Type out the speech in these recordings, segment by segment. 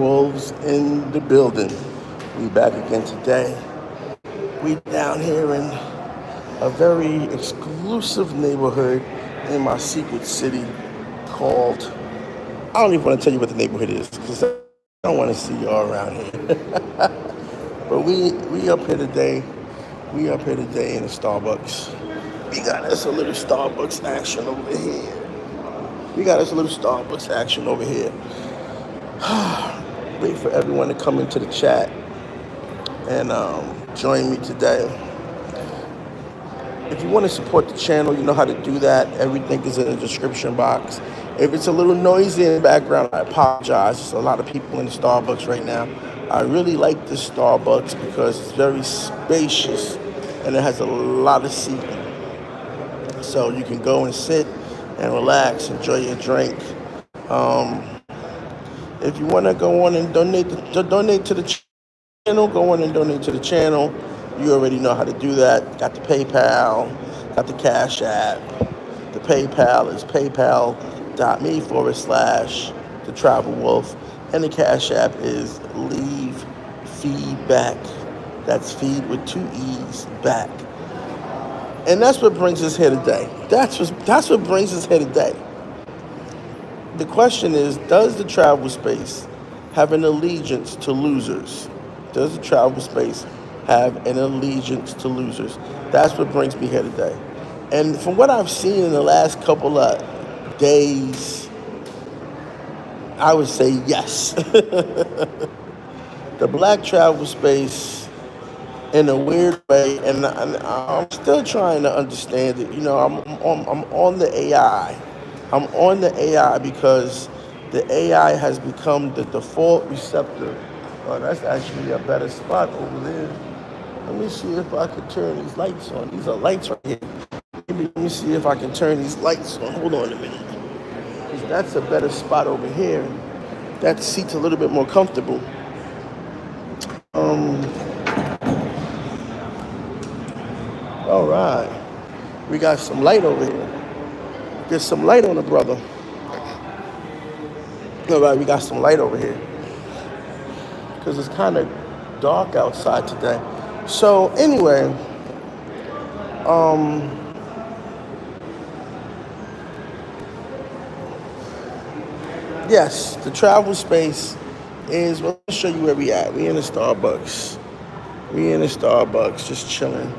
Wolves in the building. We back again today. We down here in a very exclusive neighborhood in my secret city called, I don't even want to tell you what the neighborhood is because I don't want to see y'all around here. But we up here today. We up here today in the Starbucks. We got us a little Starbucks action over here. Wait for everyone to come into the chat and join me today. If you want to support the channel, you know how to do that. Everything is in the description box. If it's a little noisy in the background, I apologize. There's a lot of people in the Starbucks right now. I really like this Starbucks because it's very spacious and it has a lot of seating. So you can go and sit and relax, enjoy your drink. If you want to go on and donate to the channel, go on and donate to the channel. You already know how to do that. Got the PayPal, got the Cash App. The PayPal is paypal.me/the Travel Wolf, and the Cash App is leavefeedback. That's feed with 2 E's back. And that's what brings us here today. That's what brings us here today. The question is, does the travel space have an allegiance to losers? Does the travel space have an allegiance to losers? That's what brings me here today. And from what I've seen in the last couple of days, I would say yes. The black travel space, in a weird way, and I'm still trying to understand it. You know, I'm on the AI. I'm on the AI because the AI has become the default receptor. Oh, that's actually a better spot over there. Let me see if I can turn these lights on. These are lights right here. Let me see if I can turn these lights on. Hold on a minute. Because that's a better spot over here. That seat's a little bit more comfortable. All right. We got some light over here. There's some light on the brother. All right, we got some light over here. Because it's kind of dark outside today. So anyway, yes, the travel space is, well, let me show you where we at. We in the Starbucks. Just chilling.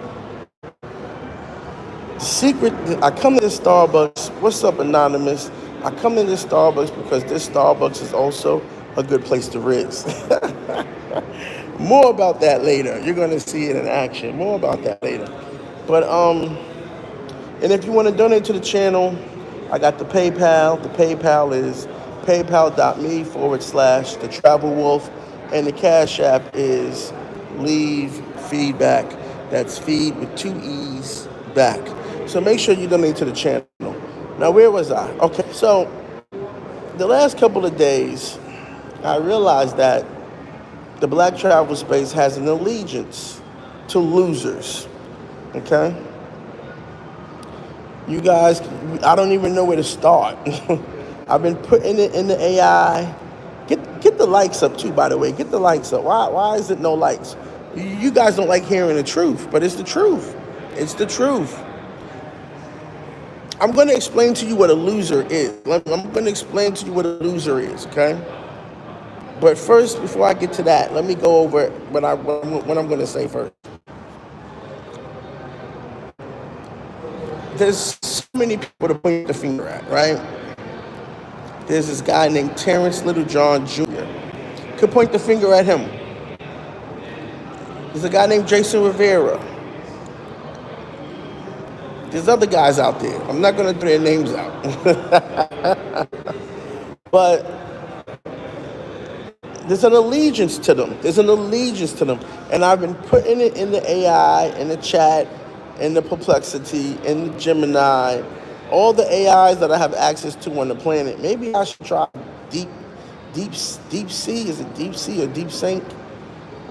The secret, I come to this Starbucks. What's up, Anonymous? I come to this Starbucks because this Starbucks is also a good place to rizz. More about that later. You're going to see it in action. More about that later. But, and if you want to donate to the channel, I got the PayPal. The PayPal is paypal.me/the Travel Wolf. And the Cash App is leavefeedback. That's feed with 2 E's back. So make sure you donate to the channel. Now, where was I? Okay, so the last couple of days, I realized that the black travel space has an allegiance to losers, okay? You guys, I don't even know where to start. I've been putting it in the AI. Get the likes up too, by the way. Get the likes up. Why is it no likes? You guys don't like hearing the truth, but it's the truth. It's the truth. I'm going to explain to you what a loser is. I'm going to explain to you what a loser is, okay? But first, before I get to that, let me go over what I'm going to say first. There's so many people to point the finger at, right? There's this guy named Terrence Littlejohn Jr. Could point the finger at him. There's a guy named Jason Rivera. There's other guys out there. I'm not going to throw their names out. But there's an allegiance to them. And I've been putting it in the AI, in the chat, in the Perplexity, in the Gemini, all the AIs that I have access to on the planet. Maybe I should try deep sea. Is it deep sea or deep sink?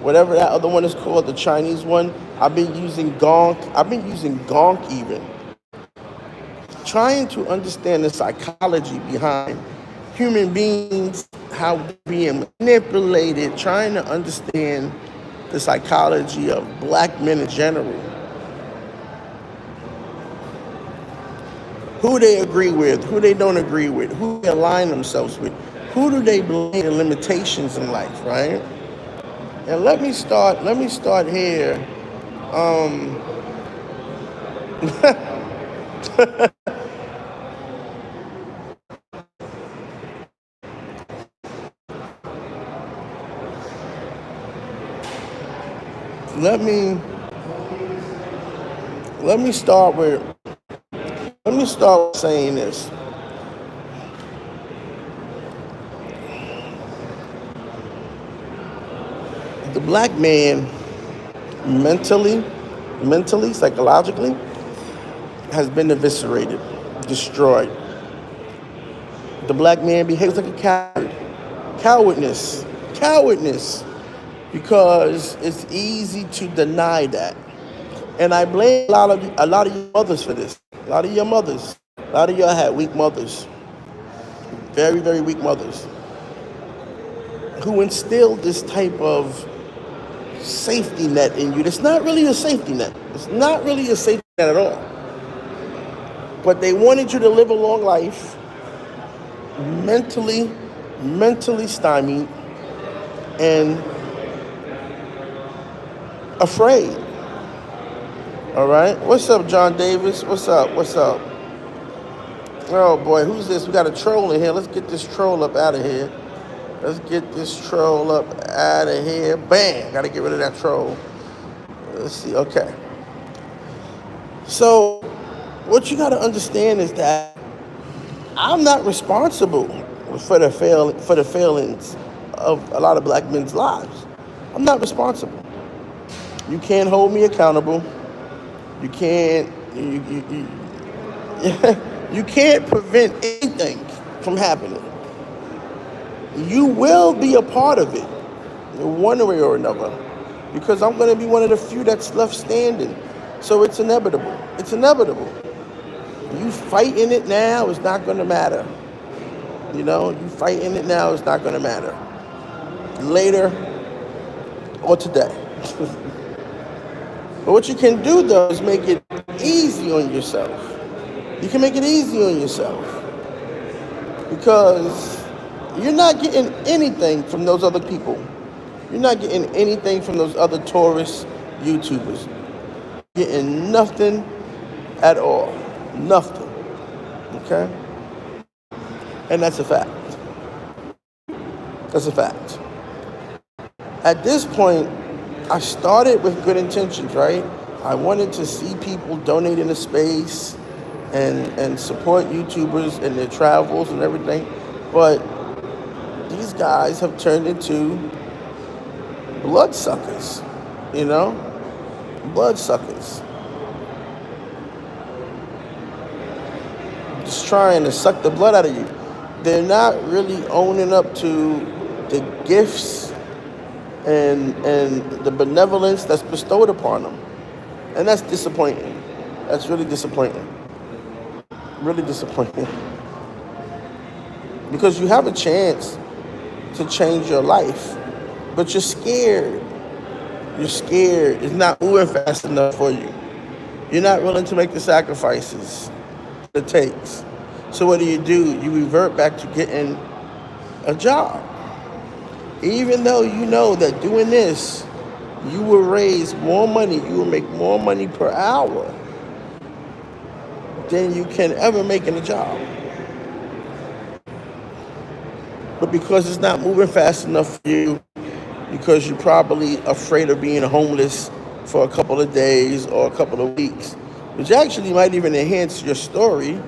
Whatever that other one is called, the Chinese one. I've been using Gonk. Even. Trying to understand the psychology behind human beings how they're being manipulated, trying to understand the psychology of black men in general. Who they agree with, who they don't agree with, who they align themselves with, who do they blame the limitations in life, right? And let me start here. Let me let me start with let me start with saying this. The black man mentally, psychologically, has been eviscerated, destroyed. The black man behaves like a coward. Cowardness, because it's easy to deny that. And I blame a lot of your mothers for this. A lot of your mothers, a lot of y'all had weak mothers, very very weak mothers, who instilled this type of safety net in you. It's not really a safety net. It's not really a safety net at all. But they wanted you to live a long life, mentally, stymied, and afraid. All right. What's up, John Davis? What's up? What's up? Oh boy, who's this? We got a troll in here. Let's get this troll up out of here. Let's get this troll up out of here. Bam! Got to get rid of that troll. Let's see. Okay. So, what you got to understand is that I'm not responsible for the failings of a lot of black men's lives. I'm not responsible. You can't hold me accountable. You can't you can't prevent anything from happening. You will be a part of it, one way or another, because I'm going to be one of the few that's left standing. So it's inevitable. It's inevitable. You fighting it now is not going to matter. You fighting it now is not going to matter. Later or today. But what you can do, though, is make it easy on yourself. You can make it easy on yourself. Because you're not getting anything from those other people. You're not getting anything from those other tourist YouTubers. You're getting nothing at all. Nothing. Okay? And that's a fact. That's a fact. At this point, I started with good intentions, right? I wanted to see people donate in a space and support YouTubers and their travels and everything. But these guys have turned into bloodsuckers, bloodsuckers. Just trying to suck the blood out of you. They're not really owning up to the gifts and the benevolence that's bestowed upon them. And that's disappointing. That's really disappointing. Really disappointing. Because you have a chance to change your life, but you're scared. You're scared. It's not moving fast enough for you. You're not willing to make the sacrifices it takes. So what do? You revert back to getting a job. Even though you know that doing this, you will raise more money, you will make more money per hour than you can ever make in a job. But because it's not moving fast enough for you, because you're probably afraid of being homeless for a couple of days or a couple of weeks, which actually might even enhance your story,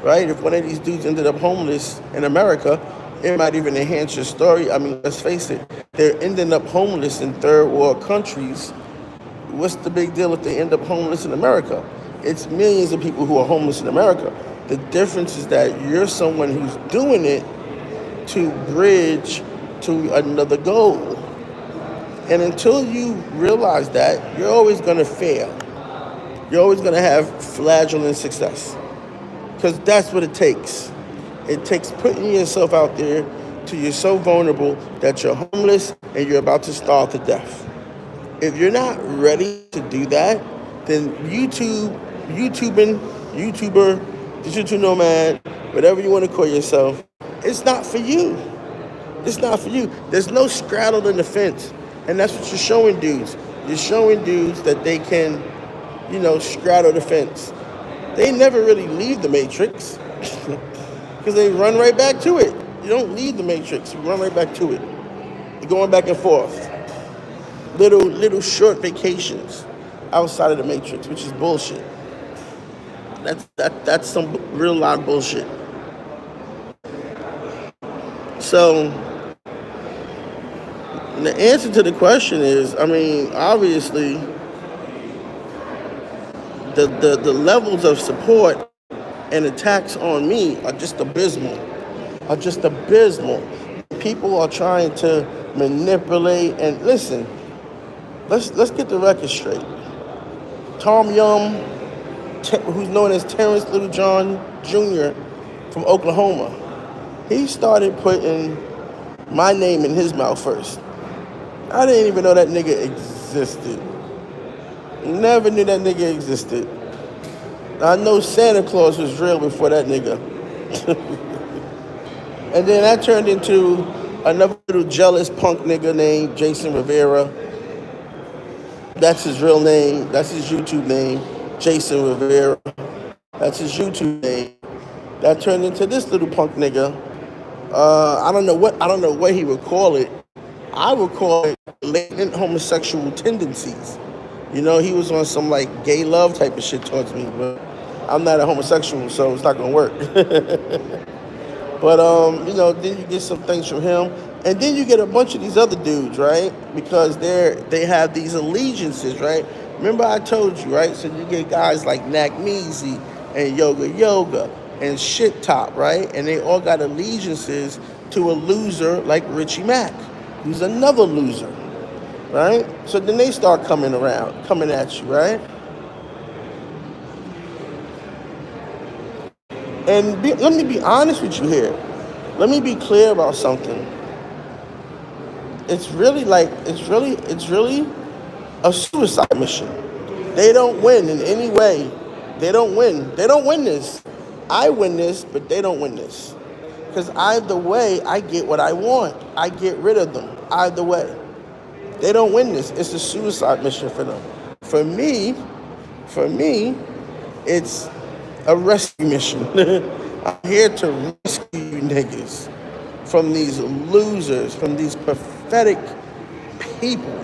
right? If one of these dudes ended up homeless in America, it might even enhance your story. I mean, let's face it, they're ending up homeless in third world countries. What's the big deal if they end up homeless in America? It's millions of people who are homeless in America. The difference is that you're someone who's doing it to bridge to another goal. And until you realize that, you're always going to fail. You're always going to have flagellant success. Because that's what it takes. It takes putting yourself out there, till you're so vulnerable that you're homeless and you're about to starve to death. If you're not ready to do that, then YouTuber, digital nomad, whatever you want to call yourself, it's not for you. It's not for you. There's no straddle in the fence. And that's what you're showing dudes. You're showing dudes that they can, straddle the fence. They never really leave the matrix because they run right back to it. You don't leave the matrix. You run right back to it. You're going back and forth. Little short vacations outside of the matrix, which is bullshit. That's some real loud bullshit. So the answer to the question is, obviously, the levels of support and attacks on me are just abysmal. People are trying to manipulate and listen. Let's get the record straight. Tom Young, who's known as Terrence Littlejohn Jr. from Oklahoma, he started putting my name in his mouth first. I didn't even know that nigga existed. Never knew that nigga existed. I know Santa Claus was real before that nigga. And then that turned into another little jealous punk nigga named Jason Rivera. That's his real name. That's his YouTube name, Jason Rivera. That's his YouTube name. That turned into this little punk nigga. I don't know what he would call it. I would call it latent homosexual tendencies. He was on some like gay love type of shit towards me, but I'm not a homosexual, so it's not gonna work. But then you get some things from him, and then you get a bunch of these other dudes, right? Because they have these allegiances, right? Remember I told you, right? So you get guys like Nakmeezy and Yoga and Shit Top, right? And they all got allegiances to a loser like Richie Mack, who's another loser, right? So then they start coming at you, right? And let me be honest with you here. Let me be clear about something. It's really a suicide mission. They don't win in any way. They don't win. They don't win this. I win this, but they don't win this. Because either way, I get what I want. I get rid of them. Either way. They don't win this. It's a suicide mission for them. For me, it's a rescue mission. I'm here to rescue you niggas from these losers, from these pathetic people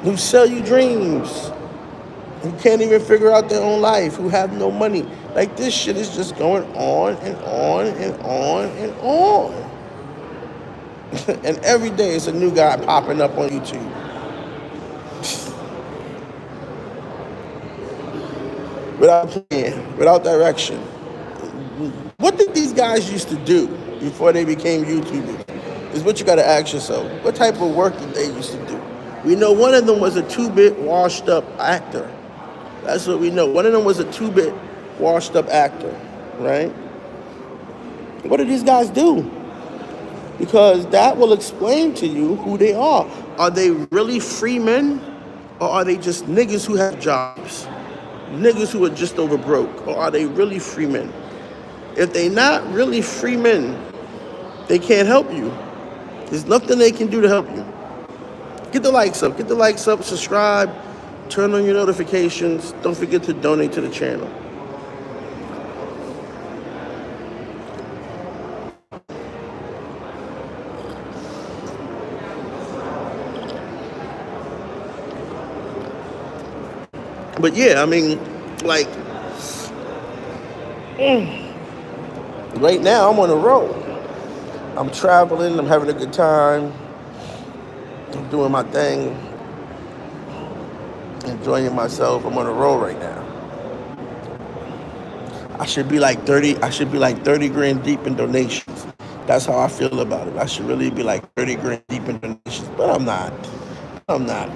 who sell you dreams, who can't even figure out their own life, who have no money. Like, this shit is just going on and on and on and on. And every day it's a new guy popping up on YouTube. Without plan, without direction. What did these guys used to do before they became YouTubers? Is what you gotta ask yourself. What type of work did they used to do? We know one of them was a 2-bit washed up actor. That's what we know. One of them was a 2-bit washed up actor, right? What do these guys do? Because that will explain to you who they are. Are they really free men? Or are they just niggas who have jobs? Niggas who are just over broke? Or are they really free men? If they not really free men, they can't help you. There's nothing they can do to help you. Get the likes up, subscribe, turn on your notifications. Don't forget to donate to the channel. But yeah, right now I'm on the road. I'm traveling, I'm having a good time. I'm doing my thing, enjoying myself. I'm on the road right now. I should be like 30 grand deep in donations. That's how I feel about it. I should really be like 30 grand deep in donations, but I'm not.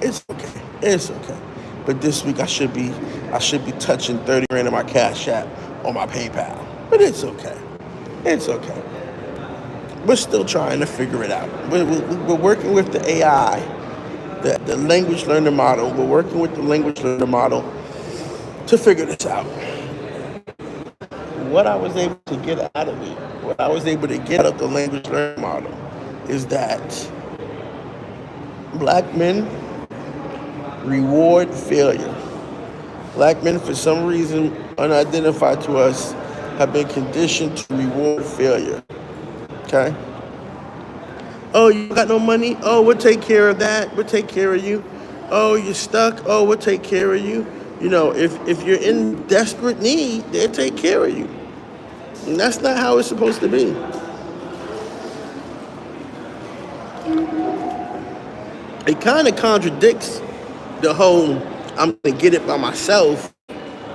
It's okay. But this week I should be touching 30 grand in my Cash App or my PayPal. But it's okay. we're still trying to figure it out. We're working with the AI, the language learner model. We're working with the language learner model to figure this out. What I was able to get out of it, what I was able to get out of the language learning model is that black men reward failure. Black men, for some reason unidentified to us, have been conditioned to reward failure. Okay? Oh, you got no money? Oh, we'll take care of that. We'll take care of you. Oh, you're stuck? Oh, we'll take care of you. You know, if you're in desperate need, they'll take care of you. And that's not how it's supposed to be. It kind of contradicts the whole I'm going to get it by myself.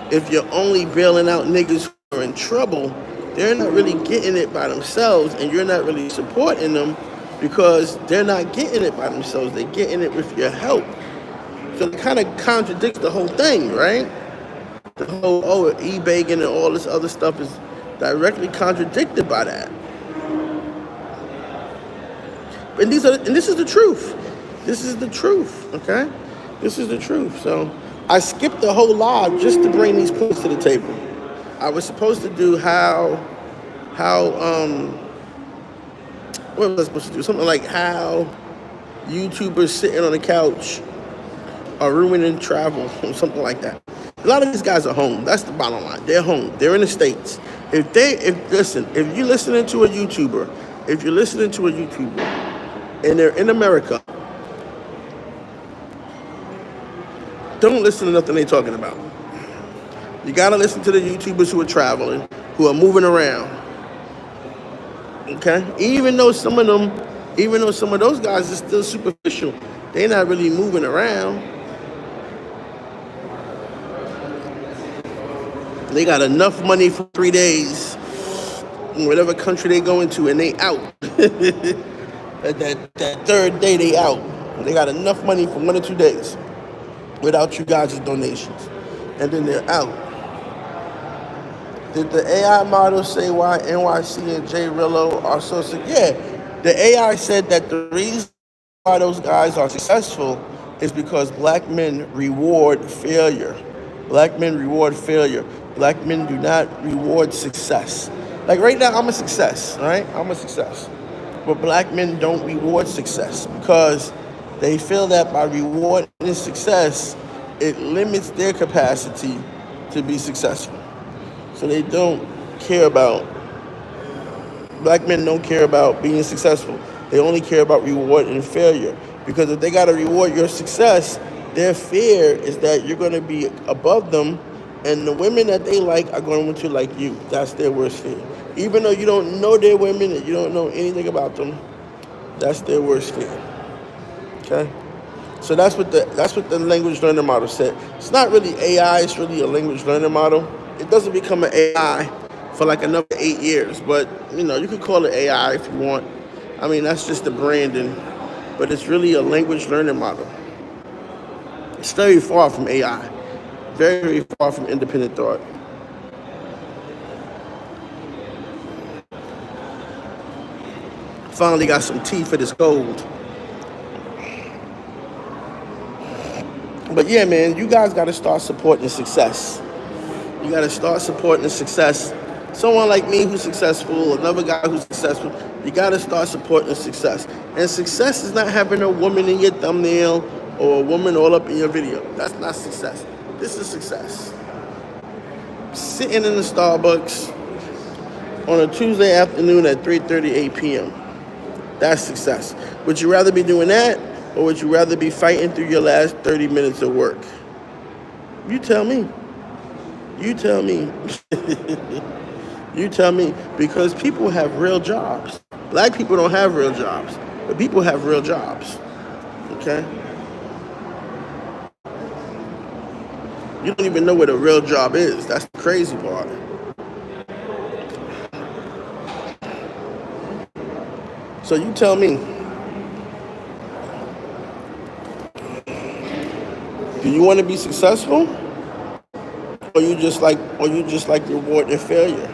If you're only bailing out niggas who are in trouble, they're not really getting it by themselves, and you're not really supporting them because they're not getting it by themselves. They're getting it with your help. So it kind of contradicts the whole thing, right? The whole, e-begging and all this other stuff is directly contradicted by that. And this is the truth. This is the truth, okay? This is the truth. So I skipped the whole live just to bring these points to the table. I was supposed to do what was I supposed to do? Something like how YouTubers sitting on the couch are ruining travel or something like that. A lot of these guys are home. That's the bottom line. They're home. They're in the States. If you're listening to a YouTuber, and they're in America, don't listen to nothing they're talking about. You gotta listen to the YouTubers who are traveling, who are moving around. Okay? Even though some of those guys are still superficial, they're not really moving around. They got enough money for 3 days in whatever country they go into, and they out. that third day they out. They got enough money for 1 or 2 days without you guys' donations, and then they're out. Did the AI model say why NYC and J Rillo are so sick? Yeah, the AI said that the reason why those guys are successful is because black men reward failure. Black men reward failure. Black men do not reward success. Like right now, I'm a success, right? I'm a success. But black men don't reward success because they feel that by rewarding success, it limits their capacity to be successful. So they don't care about, black men don't care about being successful. They only care about reward and failure. Because if they got to reward your success, their fear is that you're going to be above them, and the women that they like are going to like you. That's their worst fear. Even though you don't know their women and you don't know anything about them, that's their worst fear. Okay? So that's what the language learning model said. It's not really AI, it's really a language learning model. It doesn't become an AI for like another 8 years, but you could call it AI if you want. I mean, that's just the branding, but it's really a language learning model. It's very far from AI, very, very far from independent thought. Finally got some tea for this cold. But yeah, man, you guys got to start supporting success. You got to start supporting success. Someone like me who's successful, another guy who's successful, you got to start supporting success. And success is not having a woman in your thumbnail or a woman all up in your video. That's not success. This is success. Sitting in the Starbucks on a Tuesday afternoon at 3:38 p.m. That's success. Would you rather be doing that, or would you rather be fighting through your last 30 minutes of work? You tell me. You tell me. You tell me. Because people have real jobs. Black people don't have real jobs, but people have real jobs. Okay? You don't even know what a real job is. That's the crazy part. So you tell me. Do you want to be successful? Or you just like reward and failure?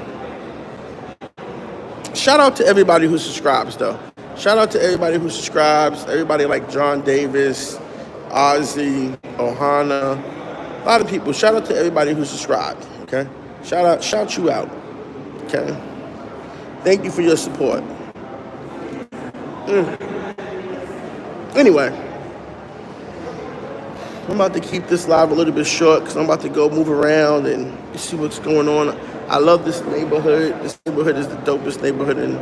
Shout shout out to everybody who subscribes, though. Shout out to everybody who subscribes. Everybody like John Davis, Ozzy, Ohana, a lot of people. Shout out to everybody who subscribed. Okay. Shout you out. Okay. Thank you for your support. Anyway, I'm about to keep this live a little bit short because I'm about to go move around and see what's going on. I love this neighborhood. This neighborhood is the dopest neighborhood in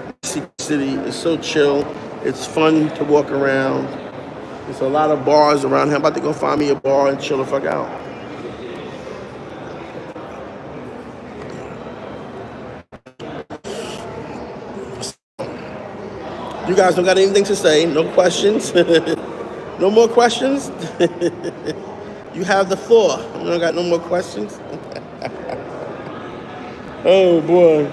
Mexico City. It's so chill. It's fun to walk around. There's a lot of bars around here. I'm about to go find me a bar and chill the fuck out. You guys don't got anything to say? No questions? No more questions? You have the floor. You don't got no more questions? Oh boy.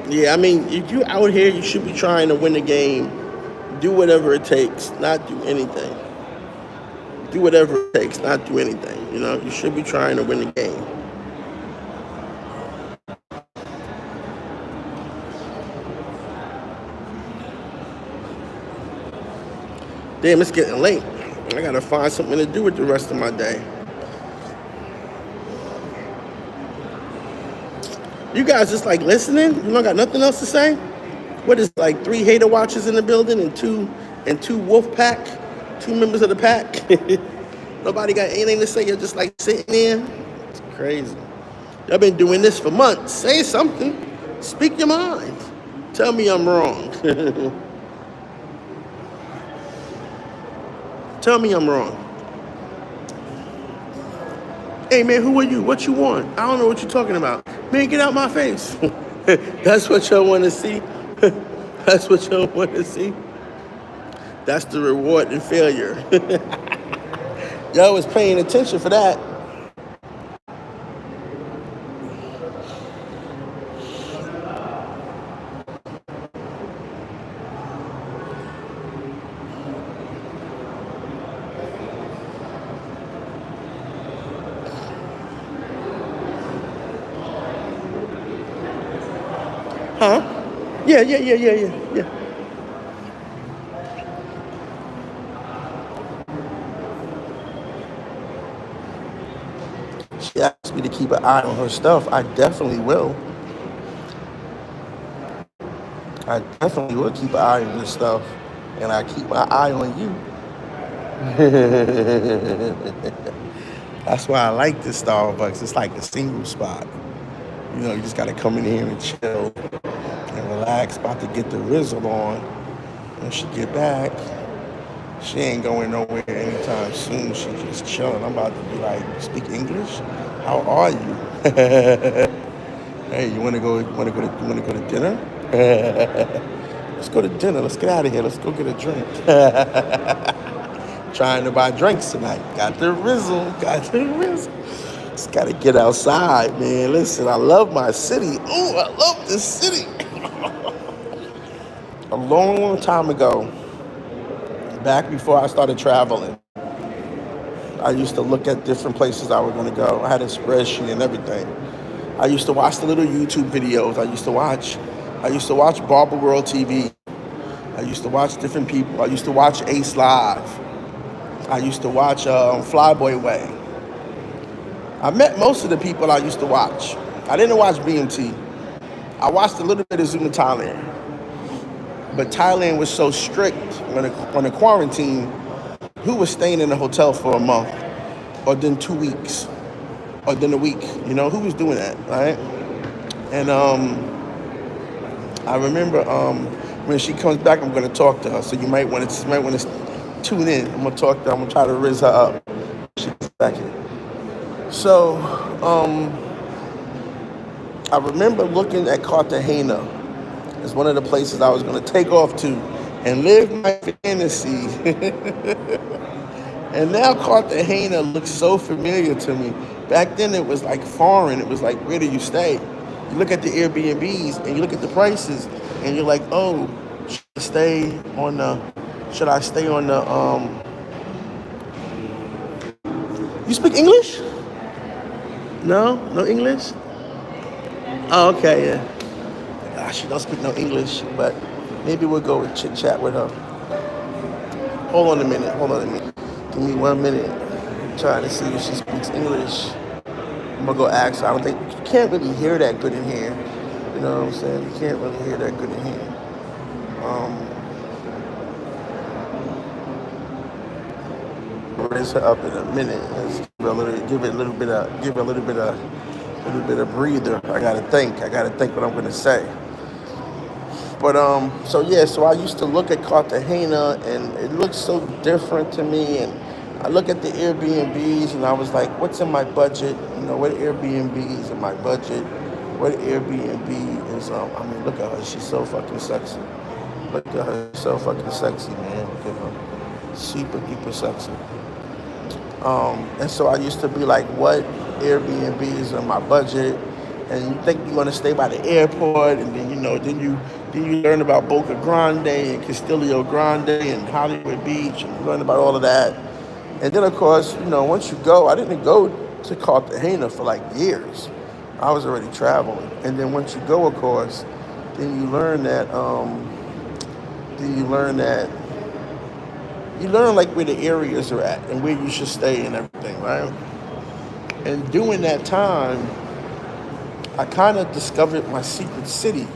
Yeah, I mean, if you out here, you should be trying to win the game. Do whatever it takes, not do anything. Do whatever it takes, not do anything. You know, you should be trying to win the game. Damn, it's getting late. I gotta find something to do with the rest of my day. You guys just like listening? You don't got nothing else to say? What is it, like 3 hater watchers in the building and two wolf pack, 2 members of the pack? Nobody got anything to say. You're just like sitting there. It's crazy. Y'all been doing this for months. Say something. Speak your mind. Tell me I'm wrong. Tell me I'm wrong. Hey man, who are you? What you want? I don't know what you're talking about. Man, get out my face. That's what y'all want to see. That's what y'all want to see. That's the reward in failure. Y'all was paying attention for that. Huh? Yeah. She asked me to keep an eye on her stuff. I definitely will. I definitely will keep an eye on your stuff. And I keep my eye on you. That's why I like this Starbucks. It's like a single spot. You know, you just gotta come in here and chill and relax. About to get the Rizzle on. When she get back, she ain't going nowhere anytime soon. She just chilling. I'm about to be like, speak English? How are you? Hey, you wanna go to dinner? Let's go to dinner. Let's get out of here. Let's go get a drink. Trying to buy drinks tonight. Got the Rizzle. Just gotta get outside, man. Listen, I love my city. Oh, I love this city. A long time ago, back before I started traveling, I used to look at different places I was gonna go. I had a spreadsheet and everything. I used to watch the little YouTube videos. I used to watch Barber World TV. I used to watch different people. I used to watch Ace Live. I used to watch Flyboy Way. I met most of the people I used to watch. I didn't watch BMT. I watched a little bit of Zoom in Thailand. But Thailand was so strict on the quarantine. Who was staying in a hotel for a month? Or then 2 weeks? Or then a week? You know, who was doing that, right? And I remember when she comes back, I'm going to talk to her. So you might want to tune in. I'm going to talk to her. I'm going to try to rizz her up. She gets back here. So I remember looking at Cartagena as one of the places I was going to take off to and live my fantasy. And now Cartagena looks so familiar to me. Back then it was like foreign. It was like, where do you stay? You look at the Airbnbs and you look at the prices and you're like, oh, should I stay on the Should I stay on the You speak English? No? No English? Oh, okay, yeah. She don't speak no English, but maybe we'll go and chit chat with her. Hold on a minute. Hold on a minute. Give me 1 minute. I'm trying to see if she speaks English. I'm gonna go ask her. I don't think you can't really hear that good in here. You know what I'm saying? You can't really hear that good in here. Raise her up in a minute. Let's give it a little bit of breather. I gotta think. I gotta think what I'm gonna say. But so yeah, so I used to look at Cartagena, and it looks so different to me. And I look at the Airbnbs, and I was like, what's in my budget? You know, what Airbnb is in my budget? What Airbnb is? I mean, look at her. She's so fucking sexy. Look at her. So fucking sexy, man. Look at her. Super duper sexy. And so I used to be like, what Airbnb is in my budget? And you think you're gonna stay by the airport, and then then you learn about Boca Grande and Castillo Grande and Hollywood Beach, and you learn about all of that. And then of course, once you go, I didn't go to Cartagena for like years. I was already traveling. And then once you go, of course, then you learn that you learn like where the areas are at and where you should stay and everything, right? And during that time, I kind of discovered my secret city.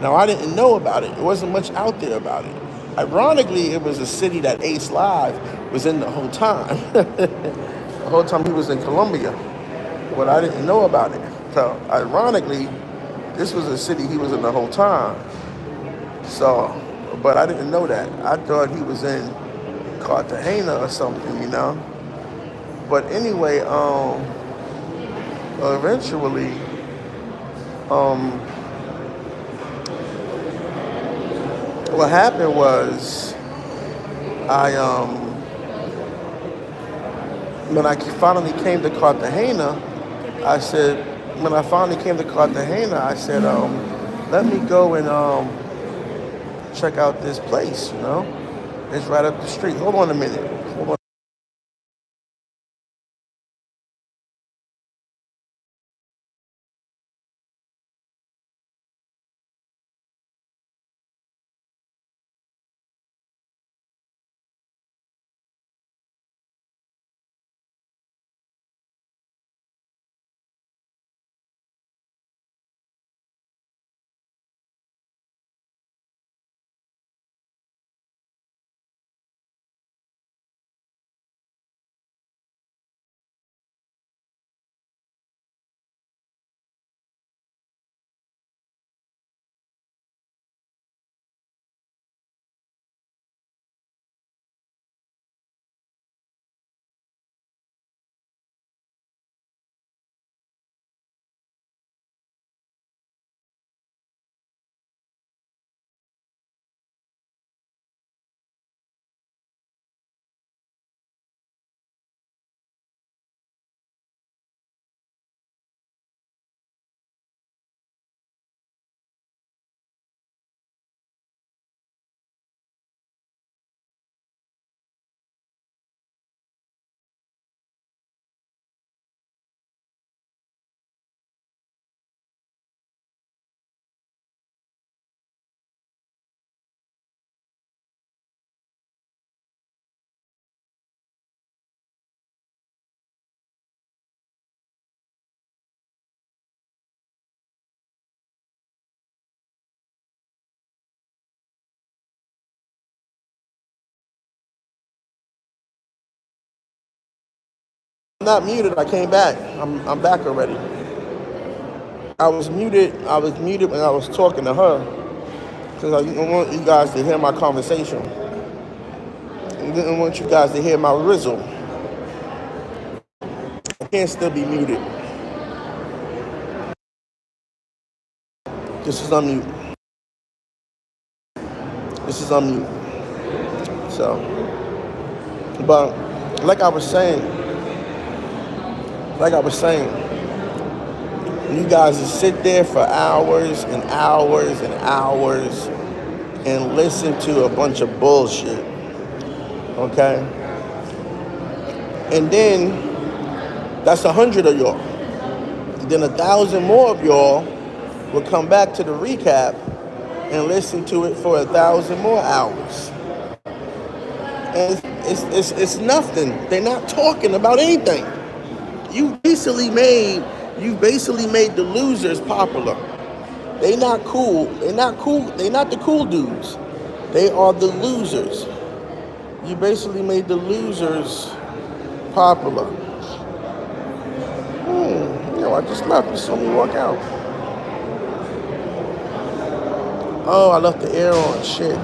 Now, I didn't know about it. There wasn't much out there about it. Ironically, it was a city that Ace Live was in the whole time. The whole time he was in Colombia. But I didn't know about it. So, ironically, this was a city he was in the whole time. So, but I didn't know that. I thought he was in Cartagena or something. But anyway, eventually, what happened was when I finally came to Cartagena, when I finally came to Cartagena, I said, let me go and check out this place, It's right up the street. Hold on a minute. Hold on. I'm not muted. I came back. I'm back already. I was muted. I was muted when I was talking to her because I didn't want you guys to hear my conversation. I didn't want you guys to hear my rizzle. I can't still be muted. This is unmute. This is unmute. So, but like I was saying, you guys just sit there for hours and hours and hours and listen to a bunch of bullshit. Okay, and then that's 100 of y'all. Then 1,000 more of y'all will come back to the recap and listen to it for 1,000 more hours. And it's nothing. They're not talking about anything. You've basically made the losers popular. They not cool. They're not cool. They're not the cool dudes. They are the losers. You basically made the losers popular. I just left. You saw me walk out. Oh, I left the air on. Shit.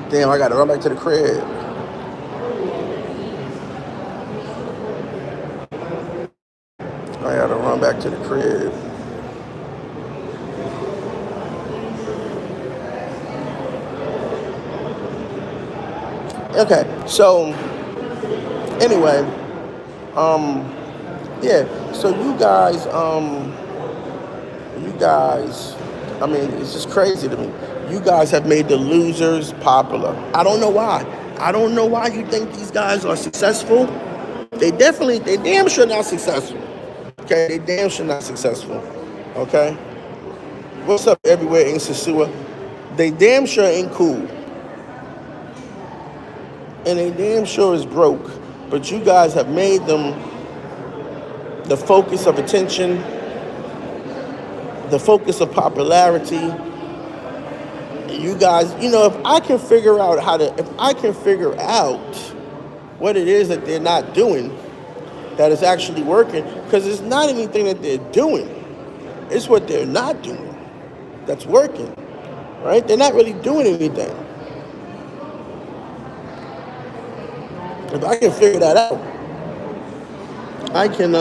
Damn, I gotta run back to the crib. I gotta run back to the crib. Okay, so anyway, yeah. So you guys, I mean, it's just crazy to me. You guys have made the losers popular. I don't know why. I don't know why you think these guys are successful. They damn sure not successful. Okay, they damn sure not successful. Okay, what's up everywhere in Sasua? They damn sure ain't cool. And they damn sure is broke. But you guys have made them the focus of attention, the focus of popularity. You guys, if I can figure out what it is that they're not doing that is actually working, because it's not anything that they're doing, it's what they're not doing that's working, right? They're not really doing anything. If I can figure that out, I can,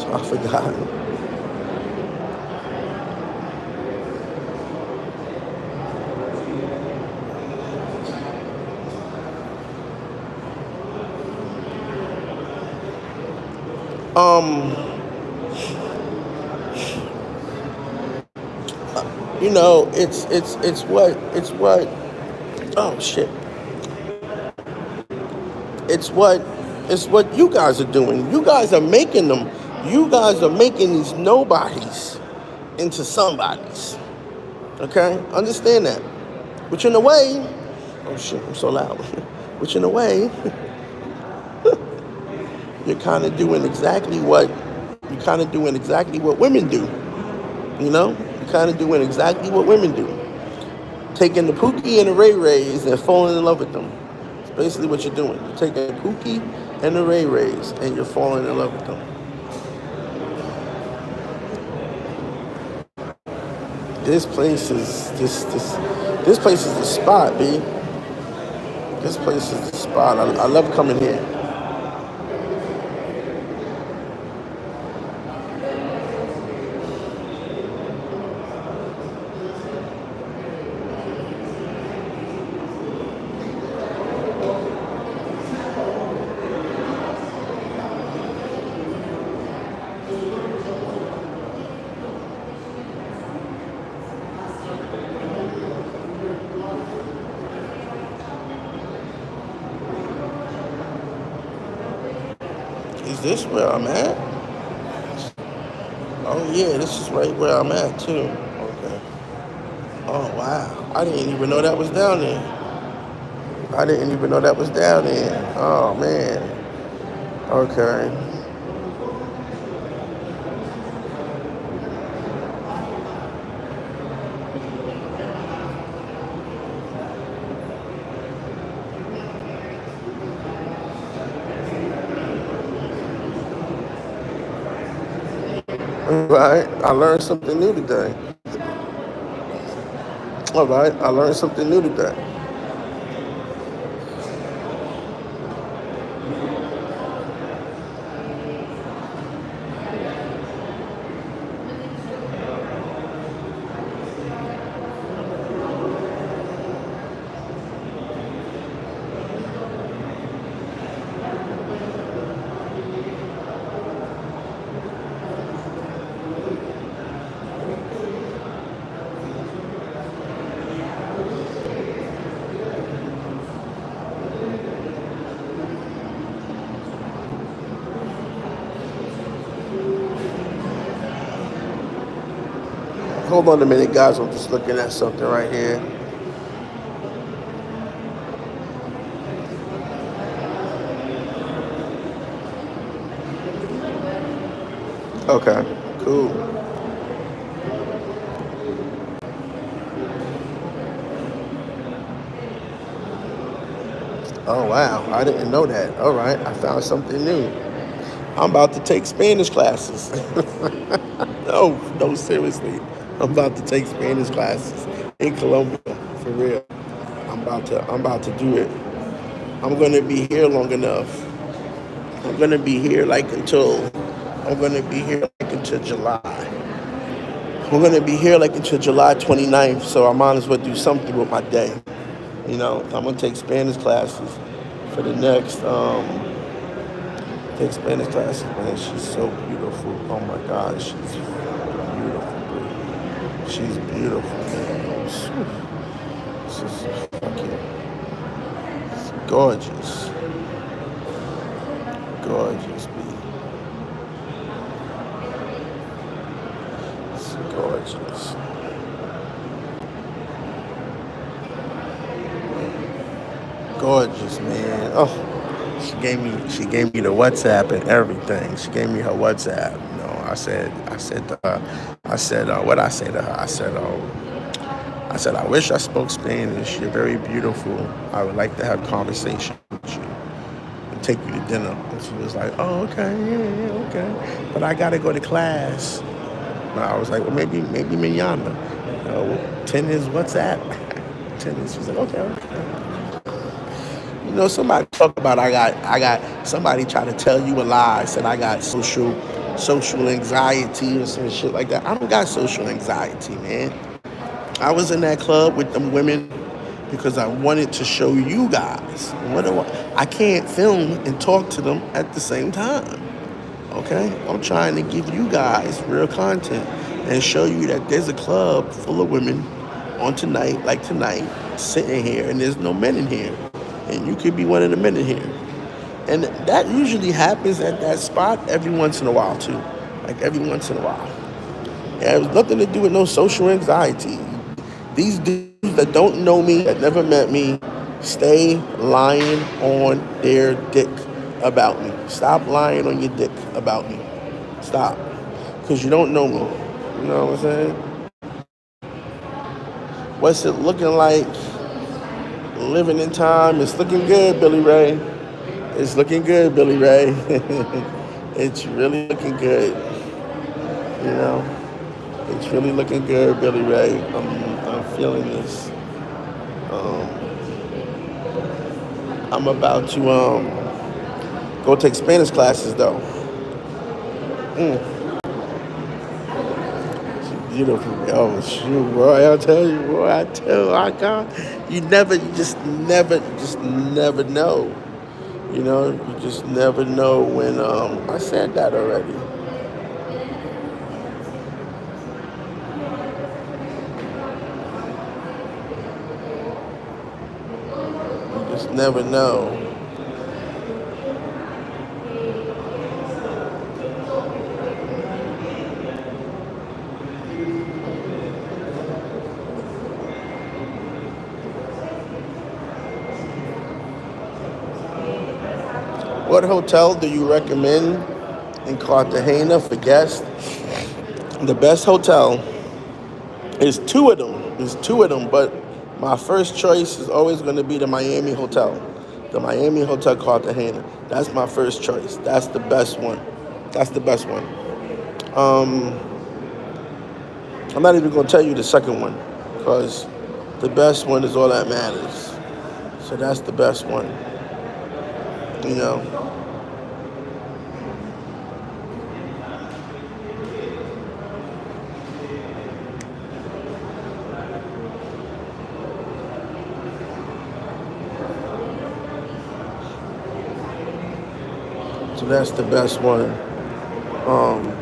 I forgot. It's what oh shit. It's what you guys are doing. You guys are making these nobodies into somebodies. Okay? Understand that. Which in a way, oh shit, I'm so loud. Which in a way, you're kind of doing exactly what women do. You're kind of doing exactly what women do. Taking the Pookie and the Ray Rays and falling in love with them. It's basically what you're doing. You're taking the Pookie and the Ray Rays and you're falling in love with them. This place is this place is the spot, B. This place is the spot. I love coming here. Is this where I'm at? Oh yeah, this is right where I'm at too. Okay. Oh wow. I didn't even know that was down there. Oh man. Okay. Right? I learned something new today. All right, I learned something new today. Hold on a minute, guys. I'm just looking at something right here. Okay, cool. Oh wow, I didn't know that. All right, I found something new. I'm about to take Spanish classes. No, no, seriously. I'm about to take Spanish classes in Colombia for real. I'm about to do it. I'm gonna be here long enough. I'm gonna be here like until I'm gonna be here like until July. We're gonna be here like until July 29th, so I might as well do something with my day. I'm gonna take Spanish classes for the next take Spanish classes, man. She's so beautiful. Oh my God, she's beautiful, dude. She's beautiful, man. It's just fucking gorgeous. Gorgeous, B. It's gorgeous. Gorgeous, man. Oh, she gave me the WhatsApp and everything. She gave me her WhatsApp. What I say to her? I said, I wish I spoke Spanish. You're very beautiful. I would like to have conversation with you and take you to dinner. And she was like, oh, okay, yeah, okay. But I gotta go to class. And I was like, well, maybe mañana. 10 is WhatsApp. 10 is. She was like, okay. Somebody talk about I got somebody try to tell you a lie. Said I got social anxiety or some shit like that. I don't got social anxiety, man. I was in that club with them women because I wanted to show you guys. I can't film and talk to them at the same time. Okay? I'm trying to give you guys real content and show you that there's a club full of women on tonight, like tonight, sitting here, and there's no men in here. And you could be one of the men in here. And that usually happens at that spot every once in a while, too. Like every once in a while. It has nothing to do with no social anxiety. These dudes that don't know me, that never met me, stay lying on their dick about me. Stop lying on your dick about me. Stop. Because you don't know me. You know what I'm saying? What's it looking like? Living in time. It's looking good, Billy Ray. It's looking good, Billy Ray. It's really looking good. You know? It's really looking good, Billy Ray. I'm feeling this. I'm about to go take Spanish classes though. Beautiful. Oh shoot, boy! I tell you, boy. I got. You just never know. You just never know when. I said that already. You just never know. What hotel do you recommend in Cartagena for guests? The best hotel is two of them. There's two of them, but my first choice is always going to be the Miami Hotel. The Miami Hotel Cartagena. That's my first choice. That's the best one. That's the best one. I'm not even gonna tell you the second one, because the best one is all that matters. So that's the best one, you know. So that's the best one. Um,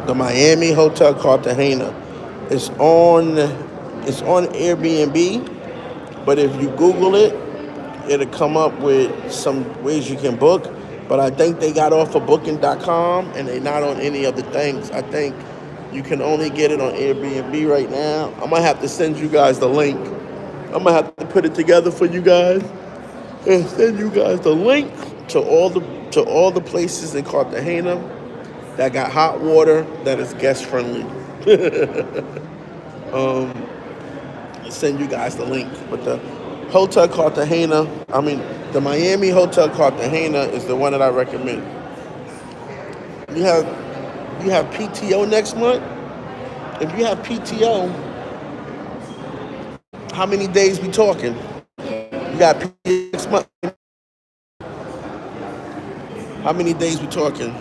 the Miami Hotel Cartagena. It's on Airbnb, but if you Google it, it'll come up with some ways you can book. But I think they got off of booking.com and they not on any other things. I think you can only get it on Airbnb right now. I might have to send you guys the link. I'm gonna have to put it together for you guys and send you guys the link to all the places in Cartagena that got hot water that is guest friendly. Send you guys the link. But the Hotel Cartagena, the Miami Hotel Cartagena is the one that I recommend. You have PTO next month. If you have PTO, how many days we talking? You got PTO next month. How many days we talking?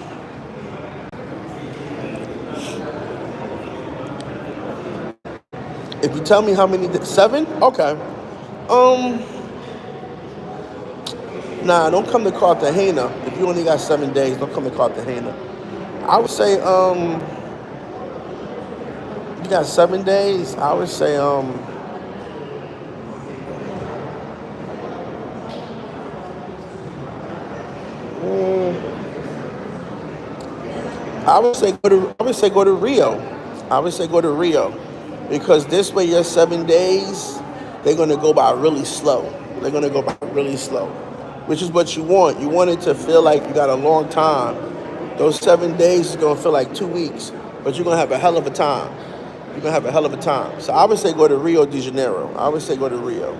If you tell me how many, 7? Okay. Um, Nah, don't come to Cartagena. If you only got 7 days, don't come to Cartagena. I would say, you got 7 days. I would say, I would say go to Rio. I would say go to Rio, because this way your 7 days, they're gonna go by really slow. They're gonna go by really slow, which is what you want. You want it to feel like you got a long time. Those 7 days is gonna feel like 2 weeks, but you're gonna have a hell of a time. You're gonna have a hell of a time. So I would say go to Rio de Janeiro. I would say go to Rio.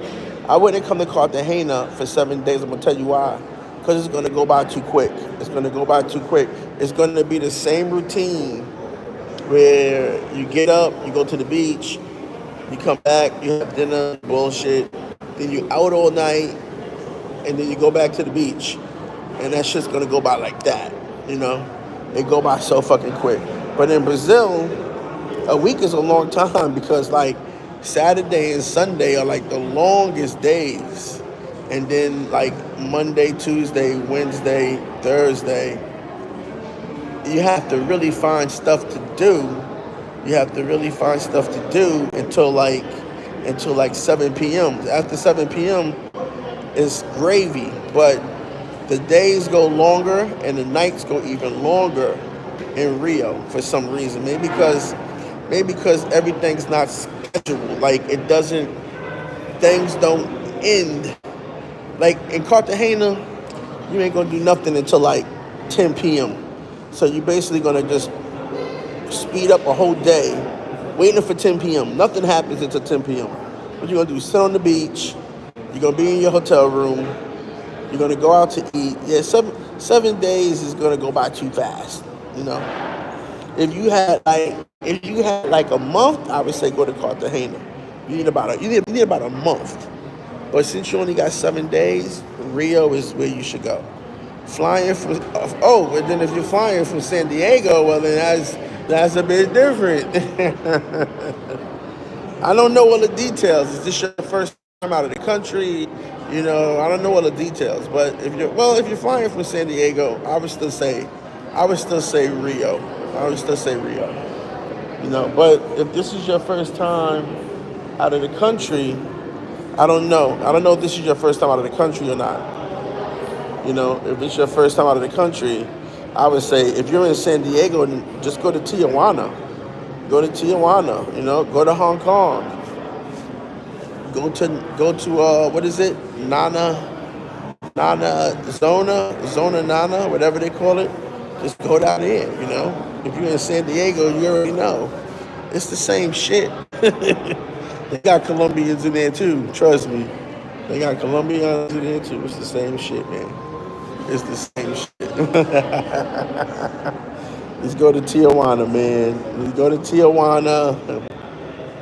I wouldn't come to Cartagena for 7 days. I'm gonna tell you why. Because it's gonna go by too quick. It's gonna go by too quick. It's gonna be the same routine where you get up, you go to the beach, you come back, you have dinner, bullshit, then you out all night, and then you go back to the beach, and that shit's gonna go by like that, you know? It go by so fucking quick. But in Brazil, a week is a long time, because like Saturday and Sunday are like the longest days. And then like Monday, Tuesday, Wednesday, Thursday, you have to really find stuff to do. You have to really find stuff to do until like 7 p.m. After 7 p.m. it's gravy, but the days go longer and the nights go even longer in Rio for some reason. Maybe because everything's not scheduled. Like things don't end. Like in Cartagena, you ain't gonna do nothing until like 10 p.m. So you basically gonna just speed up a whole day waiting for 10 p.m. Nothing happens until 10 p.m. What you're gonna do? Sit on the beach. You're gonna be in your hotel room. You're gonna go out to eat. Yeah, 7 days is gonna go by too fast. You know. If you had like a month, I would say go to Cartagena. You need about a month. But since you only got 7 days, Rio is where you should go. Flying from and then if you're flying from San Diego, well then that's a bit different. I don't know all the details. Is this your first time out of the country? I don't know all the details. But if you're flying from San Diego, I would still say Rio. I would still say Rio. But if this is your first time out of the country, I don't know. I don't know if this is your first time out of the country or not. If it's your first time out of the country, I would say if you're in San Diego, just go to Tijuana. Go to Tijuana. Go to Hong Kong. Go to what is it? Zona Nana, whatever they call it. Just go down there. If you're in San Diego, you already know. It's the same shit. They got Colombians in there too. Trust me. They got Colombians in there too. It's the same shit, man. It's the same shit. Let's go to Tijuana, man. Let's go to Tijuana.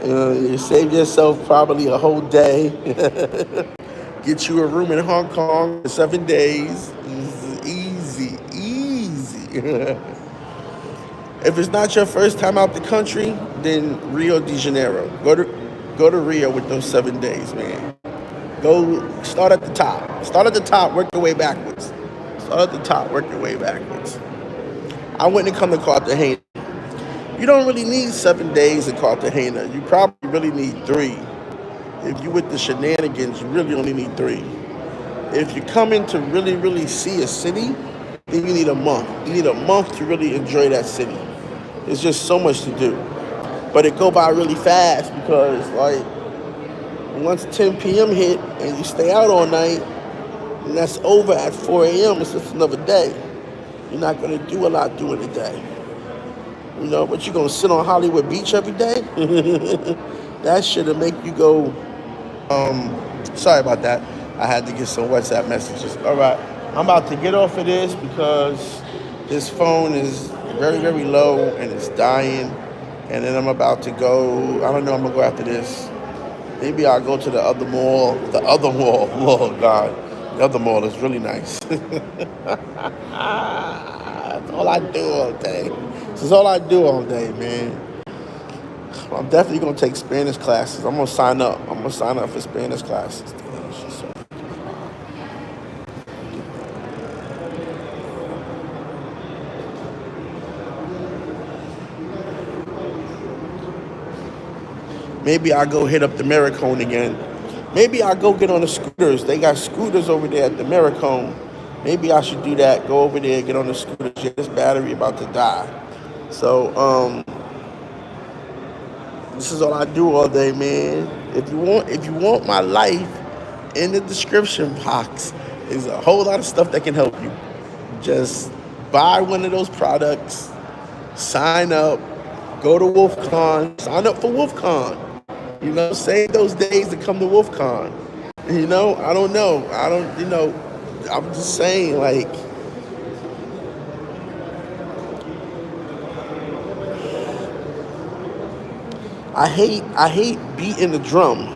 You save yourself probably a whole day. Get you a room in Hong Kong for 7 days. Easy, easy. If it's not your first time out the country, then Rio de Janeiro. Go to Rio with those 7 days, man. Go start at the top. Start at the top, work your way backwards. Start at the top, work your way backwards. I wouldn't come to Cartagena. You don't really need 7 days in Cartagena. You probably really need 3. If you with the shenanigans, you really only need 3. If you're coming to really, really see a city, then you need a month. You need a month to really enjoy that city. There's just so much to do. But it go by really fast because, like, once 10 p.m. hit and you stay out all night, and that's over at 4 a.m., it's just another day. You're not going to do a lot during the day. You know, but you're going to sit on Hollywood Beach every day? That shit'll make you go, sorry about that. I had to get some WhatsApp messages. All right, I'm about to get off of this because this phone is very, very low and it's dying. And then I'm about to go, I don't know, I'm going to go after this. Maybe I'll go to the other mall. The other mall, oh God. The other mall is really nice. That's all I do all day. This is all I do all day, man. I'm definitely going to take Spanish classes. I'm going to sign up. I'm going to sign up for Spanish classes. Maybe I'll go hit up the Maricone again. Maybe I'll go get on the scooters. They got scooters over there at the Maricone. Maybe I should do that. Go over there, get on the scooters. Yeah, this battery about to die. So, this is all I do all day, man. If you want my life, in the description box, there's a whole lot of stuff that can help you. Just buy one of those products, sign up, go to WilfCon, sign up for WilfCon. You know, save those days to come to WilfCon. You know, I don't know. I'm just saying, like, I hate beating the drum.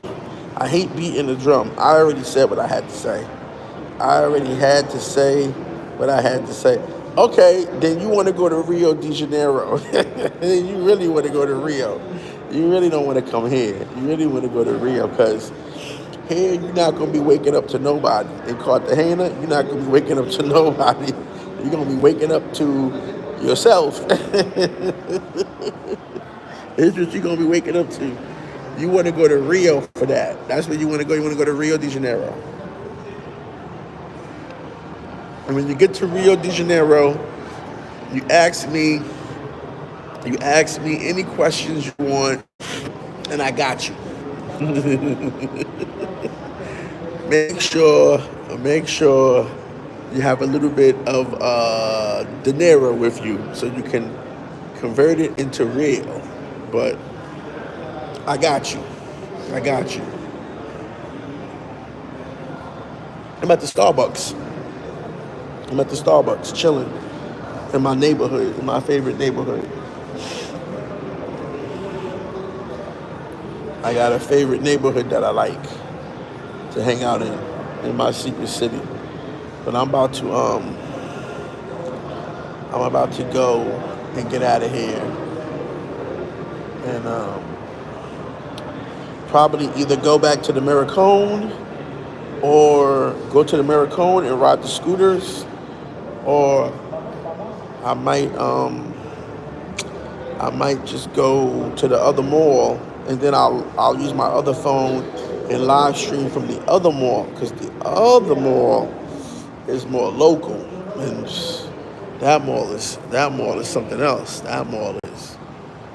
I hate beating the drum. I already said what I had to say. I already had to say what I had to say. Okay, then you want to go to Rio de Janeiro. You really want to go to Rio. You really don't want to come here. You really want to go to Rio because here you're not going to be waking up to nobody. In Cartagena, you're not going to be waking up to nobody. You're going to be waking up to yourself. It's what you're going to be waking up to. You want to go to Rio for that. That's where you want to go. You want to go to Rio de Janeiro. And when you get to Rio de Janeiro, you ask me any questions you want, and I got you. Make sure you have a little bit of dinero with you so you can convert it into real. But I got you. I'm at the Starbucks. Chilling in my neighborhood, in my favorite neighborhood. I got a favorite neighborhood that I like to hang out in my secret city. But I'm about to go and get out of here and probably either go back to the Maricone or go to the Maricone and ride the scooters, or I might just go to the other mall and then I'll use my other phone and live stream from the other mall because the other mall is more local and that mall is something else. That mall is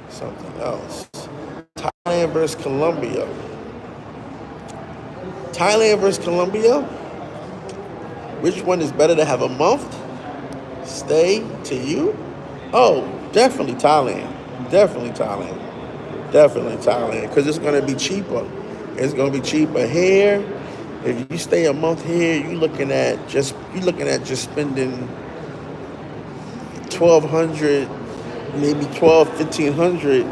something else. Thailand versus Colombia. Which one is better to have a month? Stay to you? Oh, definitely Thailand. Definitely Thailand, because it's gonna be cheaper. It's gonna be cheaper here. If you stay a month here, you looking at just spending 1,200, maybe 1,500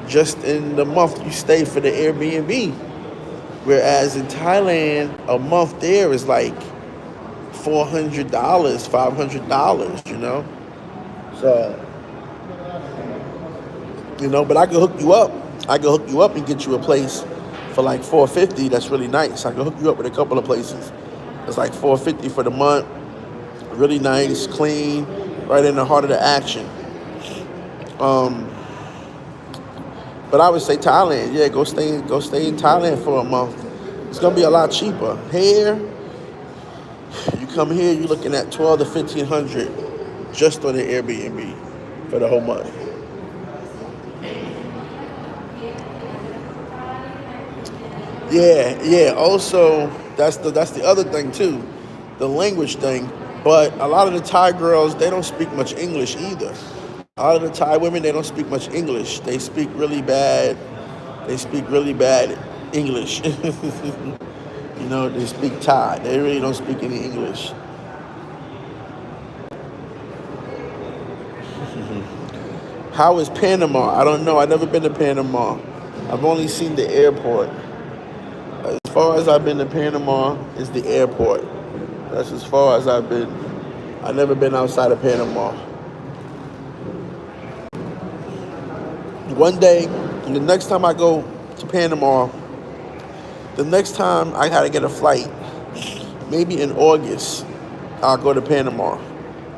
just in the month you stay for the Airbnb. Whereas in Thailand, a month there is like $400, $500. So but I can hook you up. I can hook you up and get you a place for like 450. That's really nice. I can hook you up with a couple of places. It's like 450 for the month. Really nice, clean, right in the heart of the action. Um, but I would say Thailand. Yeah, go stay in Thailand for a month. It's gonna be a lot cheaper. Here, you come here, you're looking at 12 to 1,500 just on the Airbnb for the whole month. Yeah, yeah. Also, that's the other thing too, the language thing. But a lot of the Thai girls, they don't speak much English either. A lot of the Thai women, they don't speak much English. They speak really bad. They speak really bad English. They speak Thai. They really don't speak any English. How is Panama? I don't know. I've never been to Panama. I've only seen the airport. As far as I've been to Panama is the airport. That's as far as I've been. I've never been outside of Panama. One day, the next time I go to Panama, the next time I gotta get a flight, maybe in August, I'll go to Panama.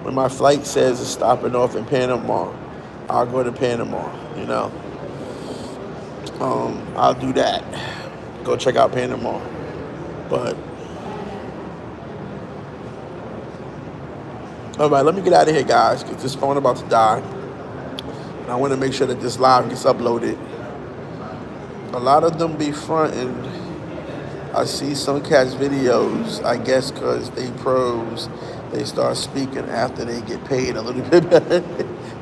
When my flight says it's stopping off in Panama, I'll go to Panama. I'll do that. Go check out Panama. But all right, let me get out of here, guys, because this phone about to die. And I want to make sure that this live gets uploaded. A lot of them be fronting. I see some cats videos, I guess because they pros, they start speaking after they get paid a little bit better.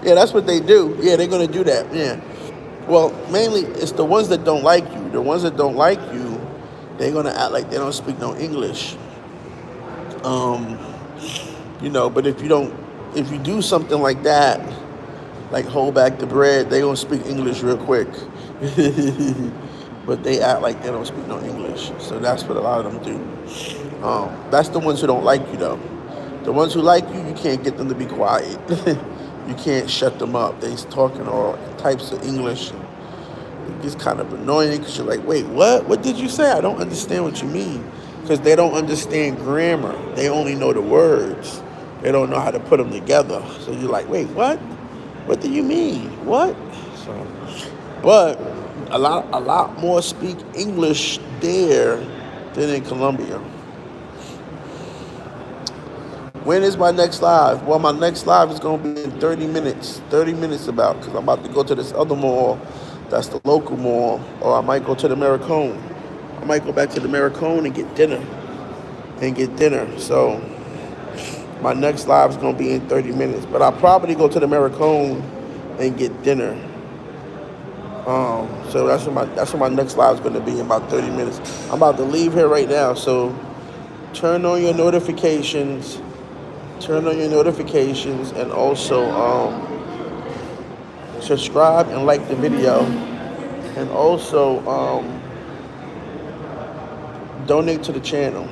Yeah, that's what they do. Yeah, they're going to do that. Yeah. Well, mainly it's the ones that don't like you. The ones that don't like you, they're going to act like they don't speak no English. But if you do something like that, like hold back the bread, they gonna speak English real quick. But they act like they don't speak no English. So that's what a lot of them do. That's the ones who don't like you though. The ones who like you can't get them to be quiet. You can't shut them up. They's talking all types of English. It gets kind of annoying because you're like, wait, what? What did you say? I don't understand what you mean. Because they don't understand grammar. They only know the words. They don't know how to put them together. So you're like, wait, what? What do you mean? What? But a lot more speak English there than in Colombia. When is my next live? Well, my next live is going to be in 30 minutes. 30 minutes about, because I'm about to go to this other mall. That's the local mall. Or I might go to the Maricone. I might go back to the Maricone and get dinner. So my next live is going to be in 30 minutes. But I'll probably go to the Maricone and get dinner. So that's what my next live is going to be in about 30 minutes. I'm about to leave here right now. So turn on your notifications. And also subscribe and like the video. And also donate to the channel.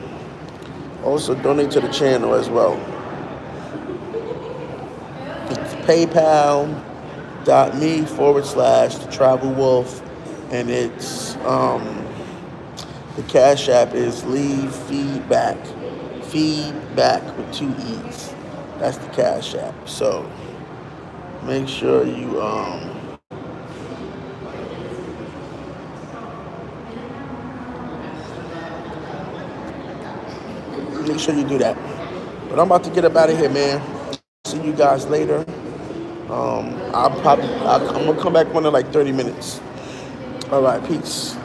As well. It's paypal.me/travelwolf, and it's the Cash App is leavefeedback. Feedback with 2 E's. That's the Cash App. So make sure you do that. But I'm about to get up out of here, man. See you guys later. I'm gonna come back one in like 30 minutes. All right, peace.